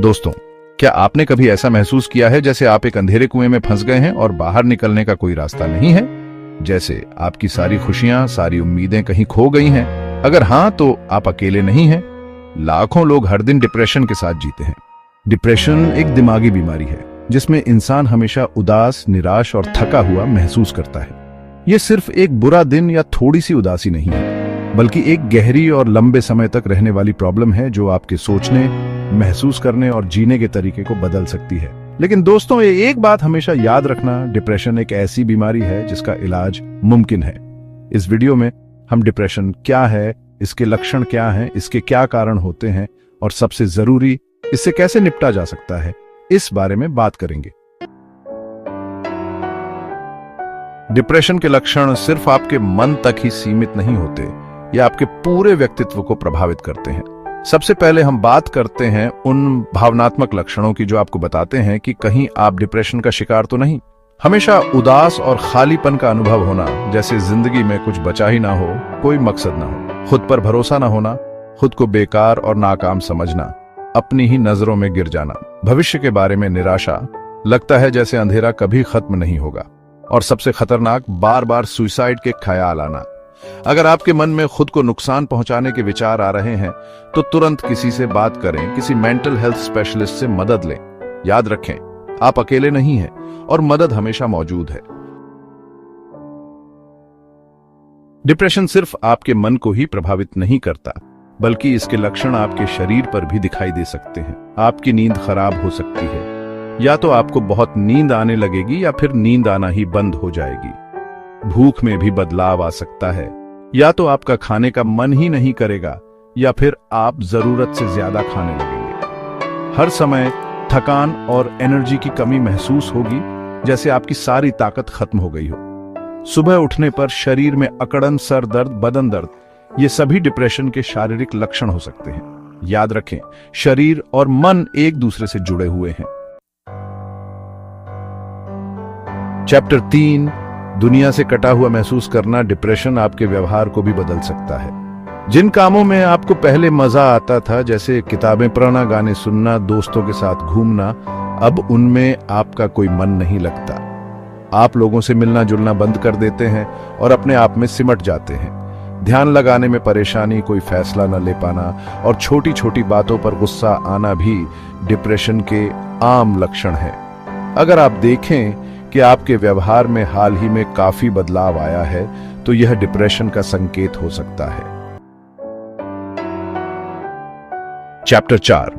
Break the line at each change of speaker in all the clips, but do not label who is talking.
दोस्तों, क्या आपने कभी ऐसा महसूस किया है जैसे आप एक अंधेरे कुएं में फंस गए हैं और बाहर निकलने का कोई रास्ता नहीं है? जैसे आपकी सारी खुशियां, सारी उम्मीदें कहीं खो गई हैं। अगर हां, तो आप अकेले नहीं हैं। लाखों लोग हर दिन डिप्रेशन के साथ जीते हैं। डिप्रेशन एक दिमागी बीमारी है जिसमें इंसान हमेशा उदास, निराश और थका हुआ महसूस करता है। यह सिर्फ एक बुरा दिन या थोड़ी सी उदासी नहीं है, बल्कि एक गहरी और लंबे समय तक रहने वाली प्रॉब्लम है जो आपके सोचने, महसूस करने और जीने के तरीके को बदल सकती है। लेकिन दोस्तों, ये एक बात हमेशा याद रखना, डिप्रेशन एक ऐसी बीमारी है जिसका इलाज मुमकिन है। इस वीडियो में हम डिप्रेशन क्या है, इसके लक्षण क्या हैं, इसके क्या कारण होते हैं और सबसे जरूरी, इससे कैसे निपटा जा सकता है, इस बारे में बात करेंगे। डिप्रेशन के लक्षण सिर्फ आपके मन तक ही सीमित नहीं होते, ये आपके पूरे व्यक्तित्व को प्रभावित करते हैं। सबसे पहले हम बात करते हैं उन भावनात्मक लक्षणों की जो आपको बताते हैं कि कहीं आप डिप्रेशन का शिकार तो नहीं। हमेशा उदास और खालीपन का अनुभव होना, जैसे जिंदगी में कुछ बचा ही ना हो, कोई मकसद ना हो, खुद पर भरोसा ना होना, खुद को बेकार और नाकाम समझना, अपनी ही नजरों में गिर जाना, भविष्य के बारे में निराशा, लगता है जैसे अंधेरा कभी खत्म नहीं होगा, और सबसे खतरनाक, बार बार सुसाइड के ख्याल आना। अगर आपके मन में खुद को नुकसान पहुंचाने के विचार आ रहे हैं तो तुरंत किसी से बात करें, किसी मेंटल हेल्थ स्पेशलिस्ट से मदद लें। याद रखें, आप अकेले नहीं हैं और मदद हमेशा मौजूद है। डिप्रेशन सिर्फ आपके मन को ही प्रभावित नहीं करता, बल्कि इसके लक्षण आपके शरीर पर भी दिखाई दे सकते हैं। आपकी नींद खराब हो सकती है, या तो आपको बहुत नींद आने लगेगी या फिर नींद आना ही बंद हो जाएगी। भूख में भी बदलाव आ सकता है, या तो आपका खाने का मन ही नहीं करेगा या फिर आप जरूरत से ज्यादा खाने लगेंगे। हर समय थकान और एनर्जी की कमी महसूस होगी, जैसे आपकी सारी ताकत खत्म हो गई हो। सुबह उठने पर शरीर में अकड़न, सर दर्द, बदन दर्द, ये सभी डिप्रेशन के शारीरिक लक्षण हो सकते हैं। याद रखें, शरीर और मन एक दूसरे से जुड़े हुए हैं। चैप्टर 3, दुनिया से कटा हुआ महसूस करना। डिप्रेशन आपके व्यवहार को भी बदल सकता है। जिन कामों में आपको पहले मजा आता था, जैसे किताबें पढ़ना, गाने सुनना, दोस्तों के साथ घूमना, अब उनमें आपका कोई मन नहीं लगता। आप लोगों से मिलना जुलना बंद कर देते हैं और अपने आप में सिमट जाते हैं। ध्यान लगाने में परेशानी, कोई फैसला न ले पाना और छोटी छोटी बातों पर गुस्सा आना भी डिप्रेशन के आम लक्षण है। अगर आप देखें कि आपके व्यवहार में हाल ही में काफी बदलाव आया है, तो यह डिप्रेशन का संकेत हो सकता है। चैप्टर 4,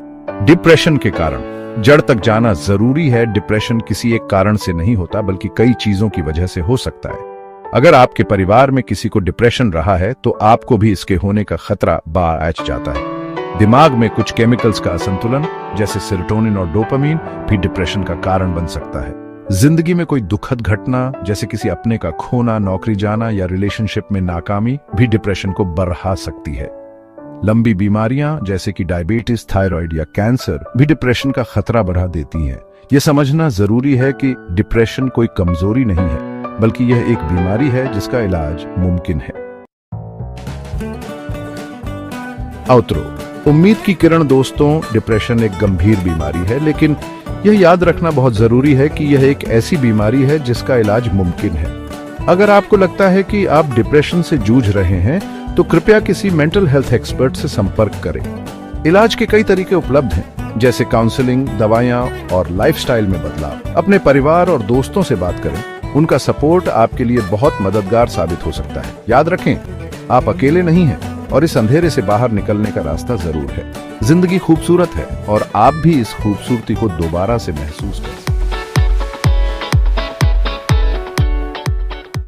डिप्रेशन के कारण। जड़ तक जाना जरूरी है। डिप्रेशन किसी एक कारण से नहीं होता, बल्कि कई चीजों की वजह से हो सकता है। अगर आपके परिवार में किसी को डिप्रेशन रहा है, तो आपको भी इसके होने का खतरा बढ़ जाता है। दिमाग में कुछ केमिकल्स का असंतुलन, जैसे सेरोटोनिन और डोपामीन, भी डिप्रेशन का कारण बन सकता है। जिंदगी में कोई दुखद घटना, जैसे किसी अपने का खोना, नौकरी जाना या रिलेशनशिप में नाकामी, भी डिप्रेशन को बढ़ा सकती है। लंबी बीमारियां जैसे कि डायबिटीज, थायराइड या कैंसर भी डिप्रेशन का खतरा बढ़ा देती हैं। यह समझना जरूरी है कि डिप्रेशन कोई कमजोरी नहीं है, बल्कि यह एक बीमारी है जिसका इलाज मुमकिन है। आउटरो। उम्मीद की किरण। दोस्तों, डिप्रेशन एक गंभीर बीमारी है, लेकिन यह याद रखना बहुत जरूरी है कि यह एक ऐसी बीमारी है जिसका इलाज मुमकिन है। अगर आपको लगता है कि आप डिप्रेशन से जूझ रहे हैं, तो कृपया किसी मेंटल हेल्थ एक्सपर्ट से संपर्क करें। इलाज के कई तरीके उपलब्ध हैं, जैसे काउंसलिंग, दवाइयां और लाइफस्टाइल में बदलाव। अपने परिवार और दोस्तों से बात करें, उनका सपोर्ट आपके लिए बहुत मददगार साबित हो सकता है। याद रखें, आप अकेले नहीं हैं और इस अंधेरे से बाहर निकलने का रास्ता जरूर है। जिंदगी खूबसूरत है और आप भी इस खूबसूरती को दोबारा से महसूस करें।